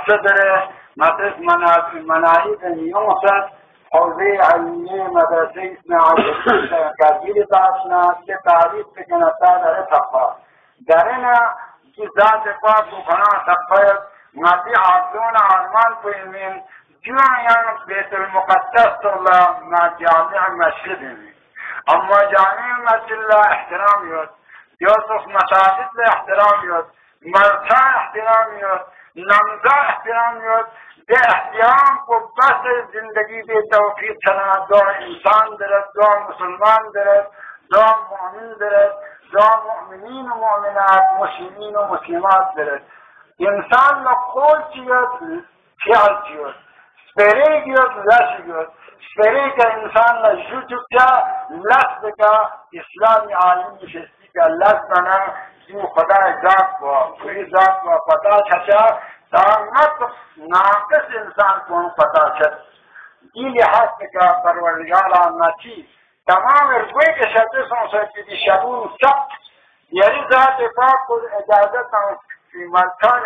صدر مدرسة مناهج يوسف حوزه علمیه مدرسه اسماعیل کبیر داشتند که تعریف بکنتا در تقوی در این ذات پاک و خنا تقوی ماتی عبدون آرمان کویمین جوانیان بیت المقدس الله ما جامع مسجد می اما جامع مسجد الله احترام یاد یوسف مساجد له احترام یاد مرتا احترام یاد نمزا احترام یاد ده احترام کو بس زندگی به توفیق چنا دو انسان درد دو مسلمان درد دو مؤمن درد دو مؤمنین و مؤمنات مسلمین و مسلمات درد انسان له قول چیاد فعل چیاد سپری گیاد لش گیاد سپری که انسان له جوجو کیا لش کا اسلامی عالم نشستی که لش بنا جو خدا ذات و کوئی ذات و پتا چچا ناقص انسان کو پتا چت یہ لحاظ کا پروردگار ناچی تمام روی کے شرطیں سے کہ شرون سب یعنی ذات پاک کو اجازت فی مکان